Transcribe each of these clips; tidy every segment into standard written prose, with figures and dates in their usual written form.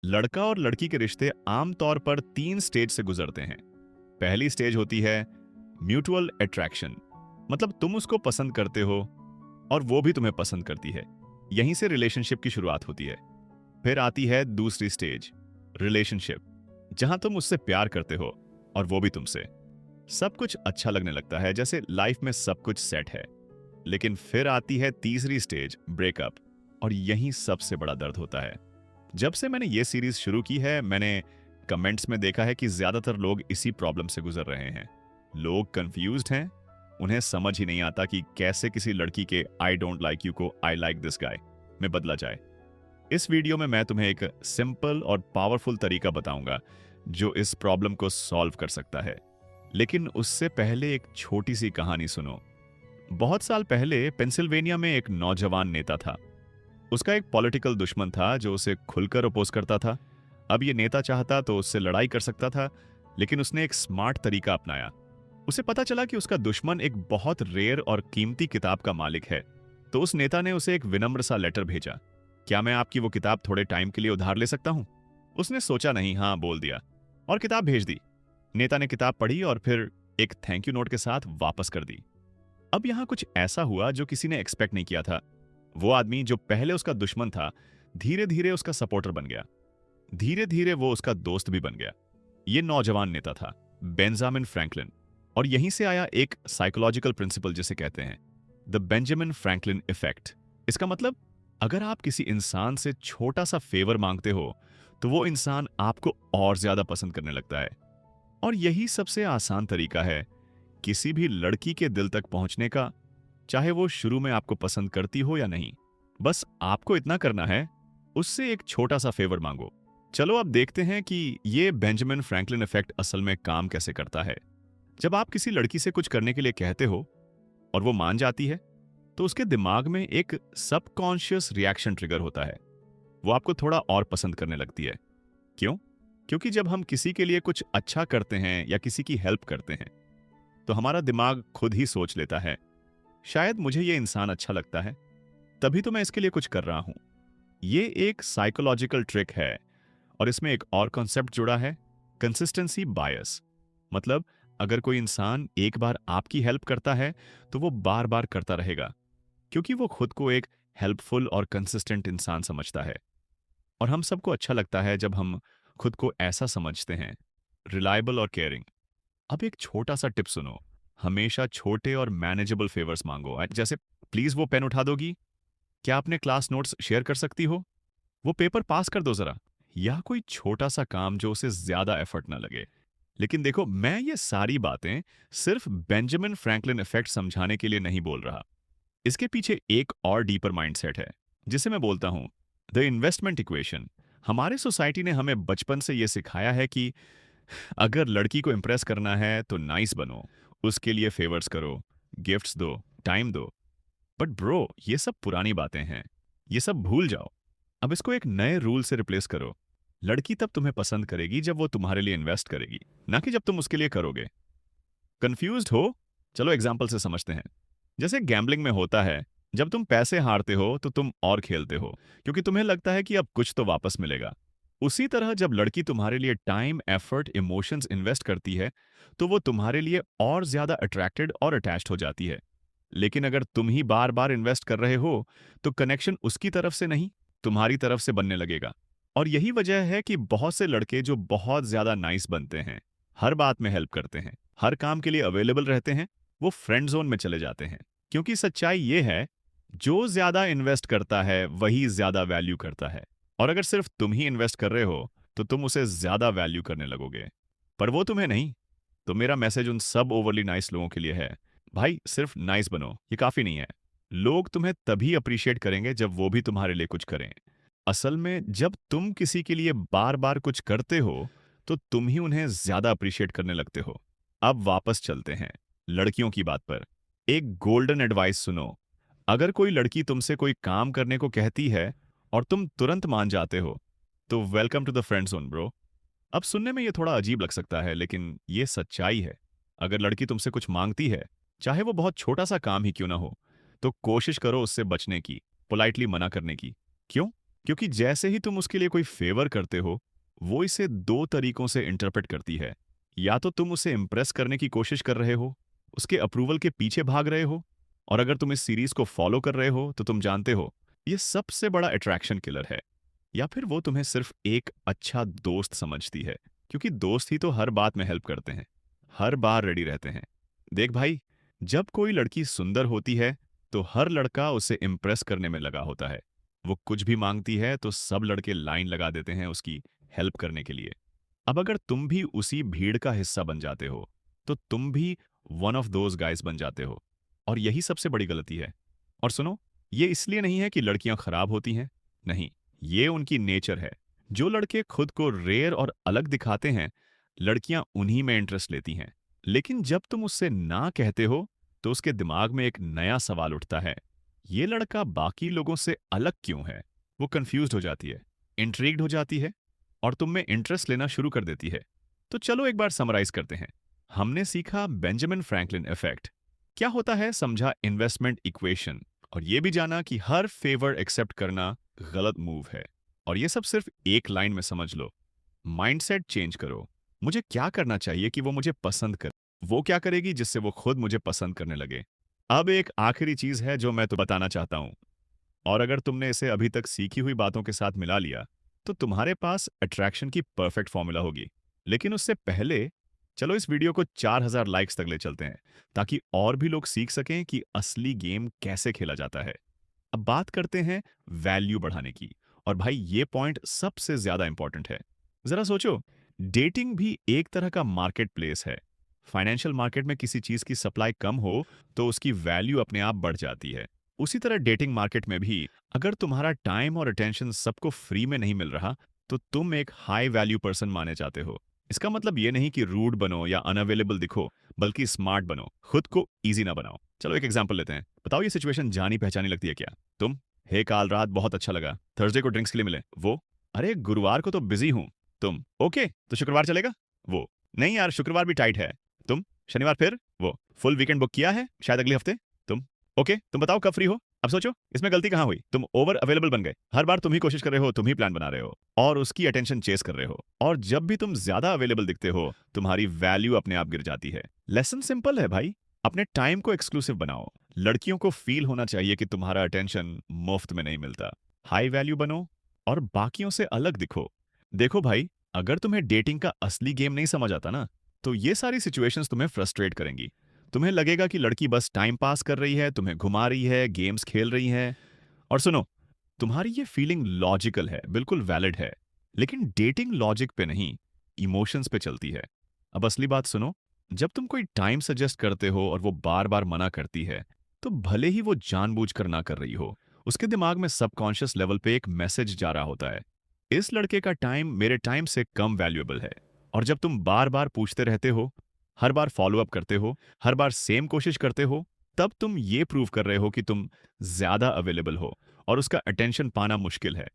लड़का और लड़की के रिश्ते आमतौर पर 3 स्टेज से गुजरते हैं। पहली स्टेज होती है म्यूचुअल अट्रैक्शन, मतलब तुम उसको पसंद करते हो और वो भी तुम्हें पसंद करती है। यहीं से रिलेशनशिप की शुरुआत होती है। फिर आती है दूसरी स्टेज, रिलेशनशिप, जहां तुम उससे प्यार करते हो और वो भी तुमसे। सब कुछ अच्छा लगने लगता है, जैसे लाइफ में सब कुछ सेट है। लेकिन फिर आती है तीसरी स्टेज, ब्रेकअप, और यहीं सबसे बड़ा दर्द होता है। जब से मैंने ये सीरीज शुरू की है, मैंने कमेंट्स में देखा है कि ज्यादातर लोग इसी प्रॉब्लम से गुजर रहे हैं। लोग कंफ्यूज्ड हैं, उन्हें समझ ही नहीं आता कि कैसे किसी लड़की के आई डोंट लाइक यू को आई लाइक दिस गाय में बदला जाए। इस वीडियो में मैं तुम्हें एक सिंपल और पावरफुल तरीका बताऊंगा जो इस प्रॉब्लम को सॉल्व कर सकता है। लेकिन उससे पहले एक छोटी सी कहानी सुनो। बहुत साल पहले पेंसिल्वेनिया में एक नौजवान नेता था। उसका एक पॉलिटिकल दुश्मन था जो उसे खुलकर अपोज करता था। अब ये नेता चाहता तो उससे लड़ाई कर सकता था, लेकिन उसने एक स्मार्ट तरीका अपनाया। उसे पता चला कि उसका दुश्मन एक बहुत रेयर और कीमती किताब का मालिक है, तो उस नेता ने उसे एक विनम्र सा लेटर भेजा। क्या मैं आपकी वो किताब थोड़े टाइम के लिए उधार ले सकता हूं? उसने सोचा नहीं, हाँ बोल दिया और किताब भेज दी। नेता ने किताब पढ़ी और फिर एक थैंक यू नोट के साथ वापस कर दी। अब यहां कुछ ऐसा हुआ जो किसी ने एक्सपेक्ट नहीं किया था। वो आदमी जो पहले उसका दुश्मन था, धीरे धीरे उसका सपोर्टर बन गया। धीरे धीरे वो उसका दोस्त भी बन गया। ये नौजवान नेता था बेंजामिन फ्रैंकलिन। और यहीं से आया एक साइकोलॉजिकल प्रिंसिपल जिसे कहते हैं द बेंजामिन फ्रैंकलिन इफेक्ट। इसका मतलब, अगर आप किसी इंसान से छोटा सा फेवर मांगते हो तो वो इंसान आपको और ज्यादा पसंद करने लगता है। और यही सबसे आसान तरीका है किसी भी लड़की के दिल तक पहुंचने का, चाहे वो शुरू में आपको पसंद करती हो या नहीं। बस आपको इतना करना है, उससे एक छोटा सा फेवर मांगो। चलो अब देखते हैं कि ये बेंजामिन फ्रैंकलिन इफेक्ट असल में काम कैसे करता है। जब आप किसी लड़की से कुछ करने के लिए कहते हो और वो मान जाती है, तो उसके दिमाग में एक सबकॉन्शियस रिएक्शन ट्रिगर होता है। वो आपको थोड़ा और पसंद करने लगती है। क्यों? क्योंकि जब हम किसी के लिए कुछ अच्छा करते हैं या किसी की हेल्प करते हैं, तो हमारा दिमाग खुद ही सोच लेता है, शायद मुझे ये इंसान अच्छा लगता है, तभी तो मैं इसके लिए कुछ कर रहा हूं। ये एक साइकोलॉजिकल ट्रिक है। और इसमें एक और कॉन्सेप्ट जुड़ा है, कंसिस्टेंसी बायस। मतलब, अगर कोई इंसान एक बार आपकी हेल्प करता है तो वो बार बार करता रहेगा, क्योंकि वो खुद को एक हेल्पफुल और कंसिस्टेंट इंसान समझता है। और हम सबको अच्छा लगता है जब हम खुद को ऐसा समझते हैं, रिलायबल और केयरिंग। अब एक छोटा सा टिप सुनो। हमेशा छोटे और मैनेजेबल फेवर्स मांगो, जैसे प्लीज वो पेन उठा दोगी, क्या अपने क्लास नोट्स शेयर कर सकती हो, वो पेपर पास कर दो जरा, या कोई छोटा सा काम जो उसे ज्यादा एफर्ट ना लगे। लेकिन देखो, मैं ये सारी बातें सिर्फ बेंजामिन फ्रैंकलिन इफेक्ट समझाने के लिए नहीं बोल रहा। इसके पीछे एक और डीपर माइंडसेट है, जिसे मैं बोलता हूं द इन्वेस्टमेंट इक्वेशन। हमारे सोसाइटी ने हमें बचपन से यह सिखाया है कि अगर लड़की को इंप्रेस करना है तो नाइस बनो, उसके लिए फेवर्स करो, गिफ्ट्स दो, टाइम दो। बट ब्रो, ये सब पुरानी बातें हैं, ये सब भूल जाओ। अब इसको एक नए रूल से रिप्लेस करो। लड़की तब तुम्हें पसंद करेगी जब वो तुम्हारे लिए इन्वेस्ट करेगी, ना कि जब तुम उसके लिए करोगे। कंफ्यूज्ड हो? चलो एग्जाम्पल से समझते हैं। जैसे गैम्बलिंग में होता है, जब तुम पैसे हारते हो तो तुम और खेलते हो, क्योंकि तुम्हें लगता है कि अब कुछ तो वापस मिलेगा। उसी तरह जब लड़की तुम्हारे लिए टाइम, एफर्ट, इमोशंस इन्वेस्ट करती है, तो वो तुम्हारे लिए और ज्यादा अट्रैक्टेड और अटैच्ड हो जाती है। लेकिन अगर तुम ही बार बार इन्वेस्ट कर रहे हो, तो कनेक्शन उसकी तरफ से नहीं, तुम्हारी तरफ से बनने लगेगा। और यही वजह है कि बहुत से लड़के जो बहुत ज्यादा नाइस बनते हैं, हर बात में हेल्प करते हैं, हर काम के लिए अवेलेबल रहते हैं, वो फ्रेंड जोन में चले जाते हैं। क्योंकि सच्चाई ये है, जो ज्यादा इन्वेस्ट करता है वही ज्यादा वैल्यू करता है। और अगर सिर्फ तुम ही इन्वेस्ट कर रहे हो तो तुम उसे ज्यादा वैल्यू करने लगोगे, पर वो तुम्हें नहीं। तो मेरा मैसेज उन सब ओवरली नाइस लोगों के लिए है, भाई सिर्फ नाइस बनो, ये काफी नहीं है। लोग तुम्हें तभी अप्रिशिएट करेंगे जब वो भी तुम्हारे लिए कुछ करें। असल में जब तुम किसी के लिए बार बार कुछ करते हो, तो तुम ही उन्हें ज्यादा अप्रिशिएट करने लगते हो। अब वापस चलते हैं लड़कियों की बात पर। एक गोल्डन एडवाइस सुनो। अगर कोई लड़की तुमसे कोई काम करने को कहती है और तुम तुरंत मान जाते हो, तो welcome to the friend zone bro. अब सुनने में ये थोड़ा अजीब लग सकता है, लेकिन ये सच्चाई है। अगर लड़की तुमसे कुछ मांगती है, चाहे वो बहुत छोटा सा काम ही क्यों ना हो, तो कोशिश करो उससे बचने की, पोलाइटली मना करने की। क्यों? क्योंकि जैसे ही तुम उसके लिए कोई फेवर करते हो, वो इसे दो तरीकों से इंटरप्रेट करती है। या तो तुम उसे इम्प्रेस करने की कोशिश कर रहे हो, उसके अप्रूवल के पीछे भाग रहे हो, और अगर तुम इस सीरीज को फॉलो कर रहे हो तो तुम जानते हो ये सबसे बड़ा अट्रैक्शन किलर है। या फिर वो तुम्हें सिर्फ एक अच्छा दोस्त समझती है, क्योंकि दोस्त ही तो हर बात में हेल्प करते हैं, हर बार रेडी रहते हैं। देख भाई, जब कोई लड़की सुंदर होती है तो हर लड़का उसे इम्प्रेस करने में लगा होता है। वो कुछ भी मांगती है तो सब लड़के लाइन लगा देते हैं उसकी हेल्प करने के लिए। अब अगर तुम भी उसी भीड़ का हिस्सा बन जाते हो तो तुम भी वन ऑफ दोज गाइस बन जाते हो। और यही सबसे बड़ी गलती है। और सुनो, ये इसलिए नहीं है कि लड़कियां खराब होती हैं, नहीं, ये उनकी नेचर है। जो लड़के खुद को रेयर और अलग दिखाते हैं, लड़कियां उन्हीं में इंटरेस्ट लेती हैं। लेकिन जब तुम उससे ना कहते हो तो उसके दिमाग में एक नया सवाल उठता है, ये लड़का बाकी लोगों से अलग क्यों है? वो कंफ्यूज्ड हो जाती है, इंट्रीग्ड हो जाती है, और तुम में इंटरेस्ट लेना शुरू कर देती है। तो चलो एक बार समराइज करते हैं। हमने सीखा बेंजामिन फ्रैंकलिन इफेक्ट क्या होता है, समझा इन्वेस्टमेंट इक्वेशन, और ये भी जाना कि हर फेवर एक्सेप्ट करना गलत मूव है। और ये सब सिर्फ एक लाइन में समझ लो, माइंडसेट चेंज करो। मुझे क्या करना चाहिए कि वो मुझे पसंद करे, वो क्या करेगी जिससे वो खुद मुझे पसंद करने लगे। अब एक आखिरी चीज है जो मैं तो बताना चाहता हूं, और अगर तुमने इसे अभी तक सीखी हुई बातों के साथ मिला लिया तो तुम्हारे पास अट्रैक्शन की परफेक्ट फॉर्मूला होगी। लेकिन उससे पहले चलो इस वीडियो को 4000 लाइक्स तक ले चलते हैं, ताकि और भी लोग सीख सकें कि असली गेम कैसे खेला जाता है। अब बात करते हैं वैल्यू बढ़ाने की। और भाई ये पॉइंट सबसे ज्यादा इंपॉर्टेंट है। जरा सोचो, डेटिंग भी एक तरह का मार्केट प्लेस है। फाइनेंशियल मार्केट में किसी चीज की सप्लाई कम हो तो उसकी वैल्यू अपने आप बढ़ जाती है। उसी तरह डेटिंग मार्केट में भी अगर तुम्हारा टाइम और अटेंशन सबको फ्री में नहीं मिल रहा तो तुम एक हाई वैल्यू पर्सन माने जाते हो। इसका मतलब ये नहीं कि रूड बनो या अनअवेलेबल दिखो, बल्कि स्मार्ट बनो, खुद को इजी ना बनाओ। चलो एक एग्जांपल लेते हैं। बताओ ये सिचुएशन जानी पहचानी लगती है क्या? तुम, हे काल रात बहुत अच्छा लगा, थर्सडे को ड्रिंक्स के लिए मिले। वो, अरे गुरुवार को तो बिजी हूं। तुम, ओके तो शुक्रवार चलेगा। वो, नहीं यार शुक्रवार भी टाइट है। तुम, शनिवार फिर। वो, फुल वीकेंड बुक किया है, शायद अगले हफ्ते। तुम, ओके तुम बताओ कब फ्री हो। अब सोचो इसमें गलती कहाँ हुई? तुम ओवर अवेलेबल बन गए, हर बार तुम ही कोशिश कर रहे हो, तुम ही प्लान बना रहे हो और उसकी अटेंशन चेस कर रहे हो। और जब भी तुम ज्यादा अवेलेबल दिखते हो, तुम्हारी वैल्यू अपने आप गिर जाती है। लेसन सिंपल है भाई, अपने टाइम को एक्सक्लूसिव बनाओ। लड़कियों को फील होना चाहिए कि तुम्हारा अटेंशन मुफ्त में नहीं मिलता। हाई वैल्यू बनो और बाकियों से अलग दिखो। देखो भाई, अगर तुम्हें डेटिंग का असली गेम नहीं समझ आता ना, तो ये सारी सिचुएशंस तुम्हें फ्रस्ट्रेट करेंगी। तुम्हें लगेगा कि लड़की बस टाइम पास कर रही है, तुम्हें घुमा रही है, गेम्स खेल रही है। और सुनो, तुम्हारी ये फीलिंग लॉजिकल है, बिल्कुल वैलिड है। लेकिन डेटिंग लॉजिक पे नहीं, इमोशंस पे चलती है। अब असली बात सुनो, जब तुम कोई टाइम सजेस्ट करते हो और वो बार बार मना करती है, तो भले ही वो जानबूझकर ना कर रही हो, उसके दिमाग में सबकॉन्शियस लेवल पे एक मैसेज जा रहा होता है, इस लड़के का टाइम मेरे टाइम से कम वैल्यूएबल है। और जब तुम बार बार पूछते रहते हो, हर बार फॉलो अप करते हो, हर बार सेम कोशिश करते हो, तब तुम ये प्रूव कर रहे हो कि तुम ज्यादा अवेलेबल हो और उसका अटेंशन पाना मुश्किल है।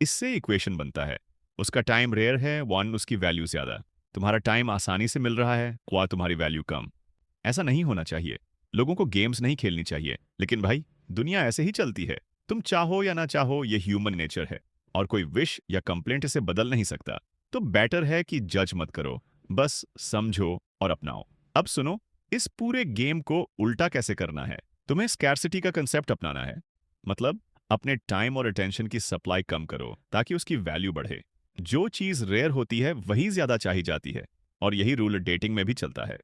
इससे इक्वेशन बनता है, उसका टाइम रेयर है, वन उसकी वैल्यू ज्यादा। तुम्हारा टाइम आसानी से मिल रहा है, क्वा तुम्हारी वैल्यू कम। ऐसा नहीं होना चाहिए। लोगों को गेम्स नहीं खेलनी चाहिए, लेकिन भाई दुनिया ऐसे ही चलती है। तुम चाहो या ना चाहो, ये ह्यूमन नेचर है और कोई विश या कंप्लेंट इसे बदल नहीं सकता। तो बेटर है कि जज मत करो, बस समझो और अपनाओ। अब सुनो, इस पूरे गेम को उल्टा कैसे करना है। तुम्हें स्कैर्सिटी का कंसेप्ट अपनाना है। मतलब अपने टाइम और अटेंशन की सप्लाई कम करो ताकि उसकी वैल्यू बढ़े। जो चीज रेयर होती है वही ज्यादा चाही जाती है, और यही रूल डेटिंग में भी चलता है।